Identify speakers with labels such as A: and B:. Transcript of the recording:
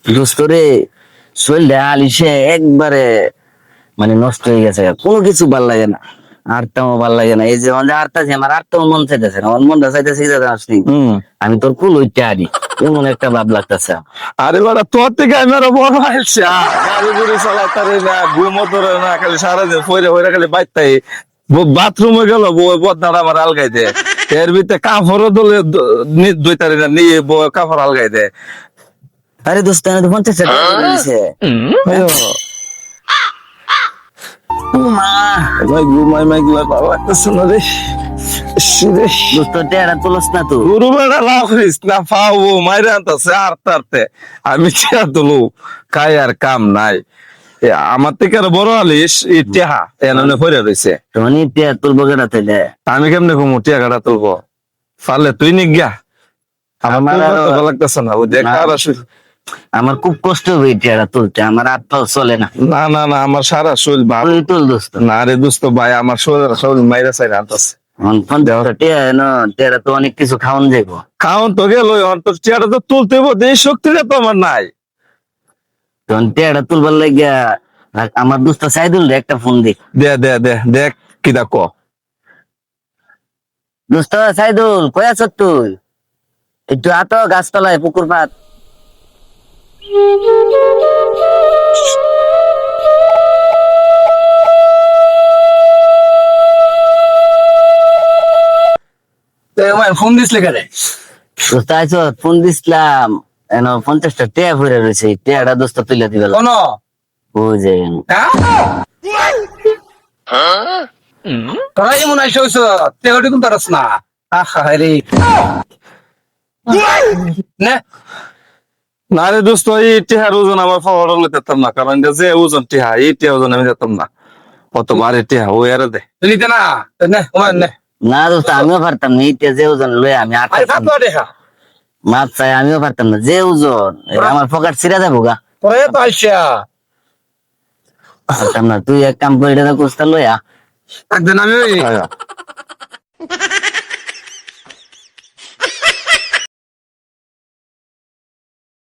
A: দোস্ত রে, শরীরটা আলিশে একবারে মানে নষ্ট হয়ে গেছে, কোনো কিছু ভাল লাগে না, আরটাও ভাল লাগে না। এই যে আমাদের আরটা আমার আরটাও মন চাইতেছে না, আমার মনটা চাইতেছে এই জায়গায় আসনি, আমি তোর কুল উঠতে আরি, এমন একটা ভাব লাগতেছে।
B: আরে বাড়া তোর থেকে আমি আরো বড় হয়েছে গাড়ি গুড়ি চালাতে না, ঘুমো ধরে না, খালি সারাদিন ফইরে ফইরে খালি বাইতাই বাথরুমে গেল বদনাটা আমার আলগাই দে, এর ভিতরে কাপড়ও দলে দুইতারি না নিয়ে কাপড় আলগাই দে।
A: আরে দোস্ত, আমি তো 50 টাকা করে দিছে।
B: ভাই ঘুমাই মাই গুলা ভালো লাগতেছে না রে।
A: দোস্ত টেরা তুলস না তো?
B: গরু বেড়া লাভ করিস না, পাবো মাইরে আনতেছে আর তারতে আমি চেয়ার তুলু, খাই আর কাম নাই। আমার থেকে আর বড় আলিস এই টেহা এনে পড়ে রয়েছে,
A: টনি টেরা তুলবো কেনা তাইলে?
B: আমি কেমনে ঘুমো টিয়া গাড়া তুলবো? পারলে তুই নিজ্ঞা, আমার ভালো লাগতেছে না। ও দেখ আর
A: আমার খুব কষ্ট হবে টেরা তুলতে, আমার হাত পাও চলে না।
B: না না না, আমার সারা শরীর ভালো।
A: তুই তুল দোস্ত।
B: না রে দোস্ত ভাই, আমার শরীর মাইরা চাই আনতেছে।
A: টেরা তো অনেক কিছু খাওয়ান যাইবো।
B: খাওন তো গেল, তোর চেয়ারটা তো তুলতে হইব, এই শক্তিটা তো আমার নাই।
A: তখন টেরা তুলবার লাগিয়া আমার দোস্ত সাইদুল রে একটা ফোন দিক।
B: দে দে দে দেখ কি ক।
A: দোস্ত সাইদুল, কই আছ তুই? একটু আতো গাছতলায়, পুকুর পাত।
B: ফোন দিস লেখা রে?
A: দোস্ত আইছ, ফোন দিছিলাম, 50টা টেয়া ভরে রয়েছে, টেয়াটা দোস্ত তুলে দিবে। ওই যে
C: তোরা এমন আইসা হইছ, তেহটি কোন তারস না। আহা রে নে
B: না রে দোস্ত, এই টিহার ওজন আমার পাওয়ার হলে দিতাম না, কারণ এটা যে ওজন টিহা, এই টিহা ওজন আমি দিতাম না। কত বারে টিহা ও এর দে
C: নিতে না। নে ওমান নে
A: না দোস্ত, আমিও পারতাম না, এইটা যে ওজন লয়ে আমি
C: আরে
A: আটকাতাম
C: ফাতবা দেখা
A: মাছ চাই, আমিও পারতাম না, যে ওজন আমার পকেট ছিঁড়া যাবো গা।
C: তোরা তো আইসা
A: পারতাম না। তুই এক কাম করে এটা কোস্তা লইয়া
C: একদিন আমি